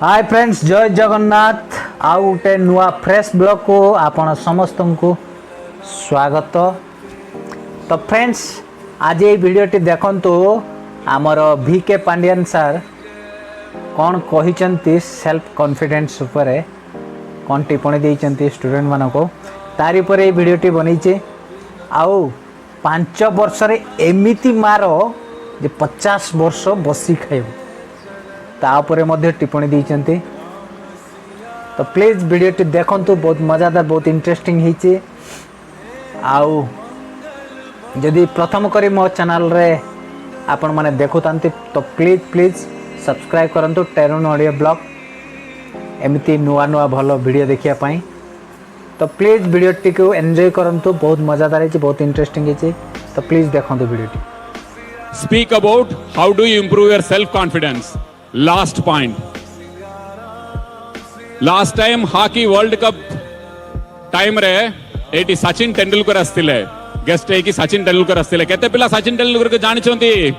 Hi friends, जय जगन्नाथ। आउ गोटे नुआ फ्रेश ब्लॉग को आपण समस्त को स्वागत। तो फ्रेंड्स, आज ये वीडियोटी देखंतु आमर VK पांडियन सर कौन कही सेल्फ कॉन्फिडेंस उपरे कौन टिप्पणी देइचंती स्टूडेंट मानको को तारी पर ये वीडियोटी बनईचे। आउ 5 वर्ष रे एमिति मारो जे 50 वर्ष बसी खाइब तापर मध्य टिप्पणी देइचंती। तो प्लीज वीडियोटी देखंतु, बहुत मजादार, बहुत इंटरेस्टिंग होइचे। आउ जदि प्रथम करी मो चैनल रे आपण माने देखुतांती तो प्लीज सब्सक्राइब करंतु टेरुन ऑडियो ब्लॉग, एमती नुआ नुआ भलो वीडियो देखिया पाई। तो प्लीज वीडियोटी को एंजॉय करंतु, बहुत मजादार है, बहुत इंटरेस्टिंग है। तो प्लीज देखंतु वीडियोटी। Speak about how do you improve your self confidence. Last point. Last time hockey world cup time रे एटी सचिन तेंदुलकर आस्तिले, गेस्ट है कि सचिन तेंदुलकर आस्तिले। केते पिला सचिन तेंदुलकर के जानि छथि?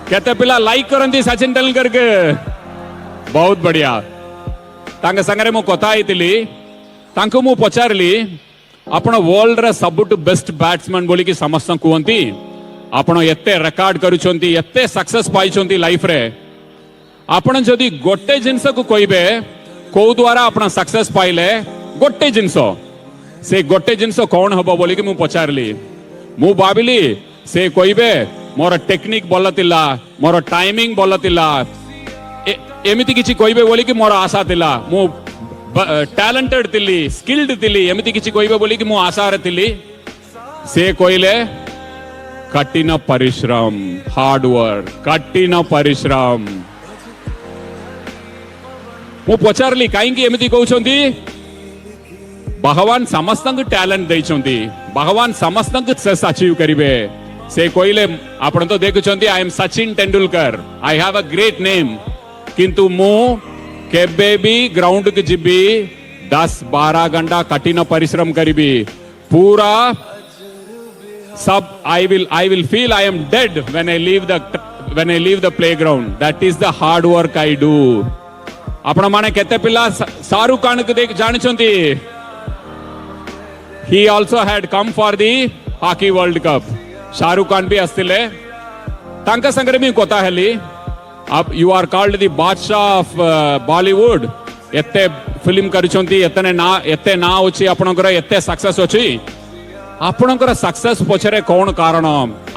केते पिला लाइक करंती सचिन तेंदुलकर के? बहुत बढ़िया। तांग संगरे मो कथा आइतिली, तांको मु पचारली आपण वर्ल्ड रे सबटु बेस्ट बैट्समैन बोली कि समस्त कहंती। आपण एते रेकॉर्ड करूछंती, एते सक्सेस पाइछंती लाइफ रे। आपण जदि गोटे जिंस को कहबे को द्वारा आपण सक्सेस पाइले, गोटे जिंस, से गोटे जिंस कौन हबो बोली कि मु पचारली। मु भाबिली से कहबे मोर टेक्निक भल तिला, मोर टाइमिंग भल तिला, एमिति किछि कहबे बोली कि मोर आशा तिला। मु टैलेंटेड तिली, स्किल्ड तिली, एमिति किछि कहबे बोली कि मु आशा रे तिली। से कहले कठिन परिश्रम, हार्ड वर्क, कठिन परिश्रम। मु पचारली कहीं एमती कहउछंती? भगवान समस्त टैलेंट देइछंती, भगवान समस्त सक्सेस अचीव करिवे। से कहले आपण तो देखुछंती I am Sachin Tendulkar, I have a great name, किंतु मु केबे भी ग्राउंड के जिबी 10-12 घंटा कठिन परिश्रम करिबी। पूरा सब I will feel I am dead when I leave the playground. That is the hard work I do. आपण माने केते पिला शाहरुख खान को देख जानि छंती? He also had come for the hockey world cup. Shahrukh Khan भी आस्तिले, तांका संगरे भी कोता हेली। अब you are called the बादशाह of Bollywood. एते फिल्म करिसंती, एते ना होची आपनकर, एते सक्सेस होची। आपणकर सक्सेस पछरे कौन कारण?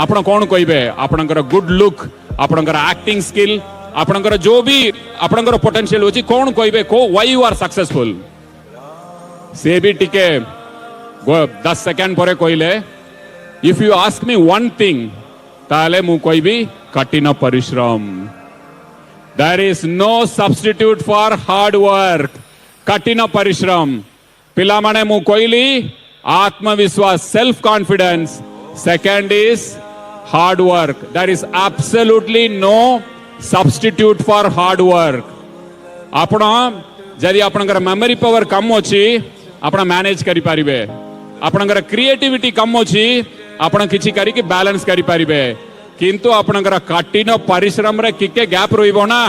आपण कौन कहबे? आपणकर गुड लुक, आपणकर एक्टिंग स्किल, आपणकर जो भी आपणकर पोटेंशियल होची, कौन कहबे को व्हाई यू आर सक्सेसफुल? से भी टिके 10 सेकंड परे कहले, if you ask me one thing ताले मु कहबी कठिन परिश्रम। There is no substitute for hard work. कठिन परिश्रम। पिला माने मु कहली आत्मविश्वास, self confidence. Second is hard work. There is absolutely no substitute for hard work. आपण जदि आपनकर मेमोरी पावर कम अछि, आपण मैनेज करि पारिबे। आपनकर क्रिएटिविटी कम अछि, आपण किछि करि के बैलेंस करि पारिबे। किंतु आपनकर कठिन परिश्रम रे किके गैप रहिबो ना,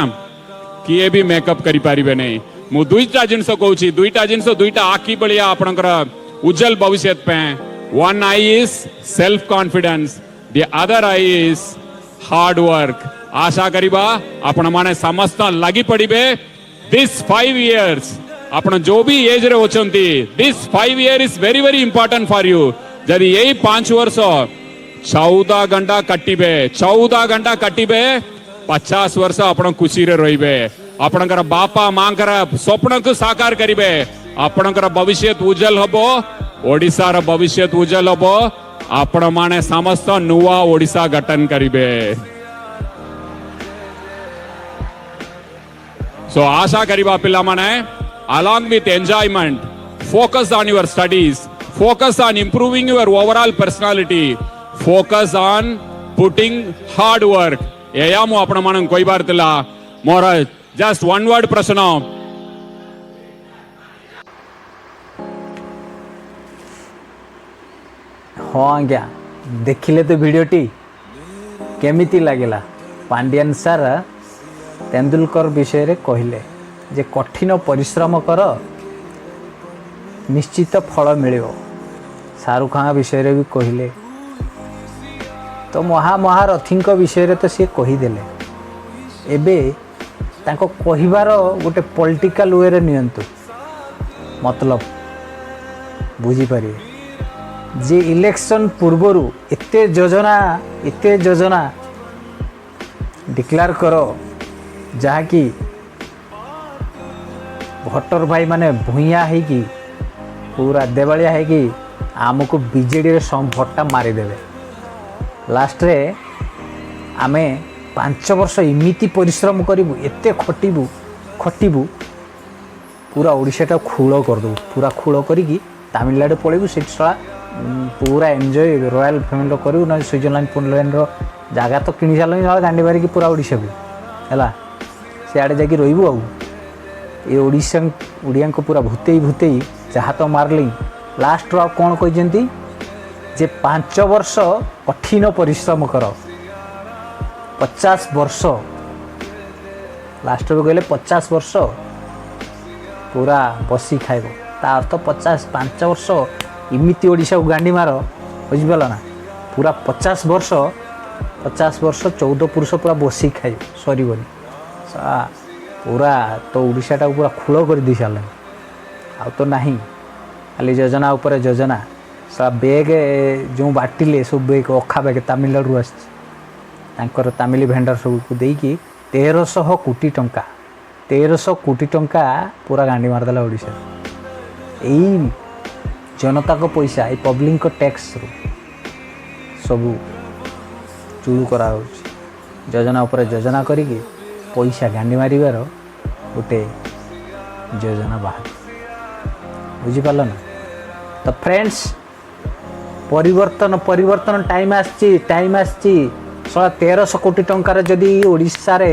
किए भी मेकअप करि पारिबे नै। मु दुईटा जिंस कहूछि, दुईटा जिंस, दुईटा आखि बलिया आपनकर उज्जवल भविष्य पे। One eye is self confidence, the other eye is hard work. आशा करिबा आपण माने समस्त लागि पड़िबे। दिस 5 years आपण जो भी एज रे होचंती, this 5 year is very very important for you. जदि यही 5 वर्ष 14 घंटा कटिबे, 14 घंटा कटिबे, 50 वर्ष आपण खुशी रे रहिबे। आपणकर बापा मांकर स्वप्न को साकार करिबे। आपणकर भविष्य उज्जवल हबो, ओडिसा भविष्य उज्जवल हबो। आपण माने समस्त नुआ ओडिसा गठन करिबे। सो आशा करिबा पिला माने, along with enjoyment, focus on your studies, focus on improving your overall personality, focus on putting hard work. एया मु आपण माने कोई बार तिला मोर जस्ट वन वर्ड प्रश्न। हाँ आज्ञा, देखिले तो वीडियोटी केमिति लागेला? पांडियन सर तेंदुलकर विषय रे कहले जे कठिन परिश्रम कर निश्चित फल मिलिବ। शाहरुख खान विषय रे भी कहले। तो महारथीଙ୍କ विषय तो सी कहीदेले। एबे तांको कहिबार गोटे पॉलिटिकल वे रे नियंतु मतलब बुझी पारिए जे इलेक्शन पूर्वरु एते योजना डिक्लेयर करो जहा कि भोटर भाई माने भूया है कि पूरा देवालिया है कि आमको बीजेडी रे सम भोटा मारिदेवे। लास्ट रे आमे 5 वर्ष इमिति परिश्रम करूँ एते खटिबू पूरा ओडिशाटा खूल करदेबू। पूरा खूल करी तमिलनाडु पलैबू से पूरा एंजॉय रॉयल फैमिली करूँ ना स्विट्जरलैंड पुनलैंड जगह तो किणी सारे ना गांडी मारिकी पूरा ओडिशा को है सियाड़े जाकि रही आउ ये ओडिया को पूरा भूतेई जहाँ तो मारली लास्ट रो कौन कहते जे 5 वर्ष कठिन परिश्रम कर 50 वर्ष लास्ट कहले 50 वर्ष पूरा बसी खाइब ता अर्थ 5 वर्ष इमिति ओडिशा को गांडी मार बुझिपाल ना पूरा 50 वर्ष 14 पुरुष पूरा बसी खाइब सरीबनी पूरा तो ओडिशाटा पूरा खूल कर दी सारे आ तो नहीं खाली योजना उपर योजना सा बेग जो बाटिले सब बेग अखा बेग तमिलनाडु आसर तमिल भेंडर सब देकी 1300 कोटी टंका 1300 कोटी टंका पूरा गांडी मारदेला ओडिशा। यही जनता को पैसा ये पब्लिक को टैक्स रू सब चुलू करा योजना उपर योजना करी पैसा गांडी मारिबार गोटे योजना बाहर बुझिपाल ना। तो फ्रेंड्स परिवर्तन टाइम आसी 1300 कोटी टंकार जदि ओडिशा रे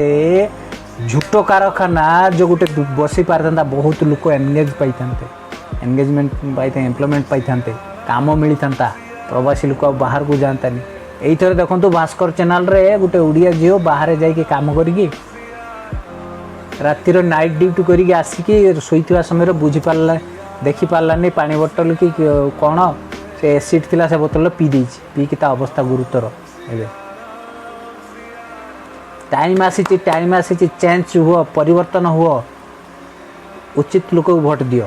झूठ कारखाना जो गोटे बसी पारता बहुत लोक एंगेजमेंट पाई एम्प्लॉयमेंट पाई काम मिली था प्रवासी लोक बाहर को जातानी। यही थर देखो भास्कर चैनल रे गोटे ओडिया झील बाहर जाके काम करी रातिर नाइट ड्यूटी करी आसिकी शोइथिबा समय बुझी पारला देखी पारलानी पानी बोतल कि कौन से एसिड थिला से बोतल पी की अवस्था गुरुतर एवं टाइम आसी चेंज हुआ परिवर्तन हुआ उचित लोक को भोट दियो।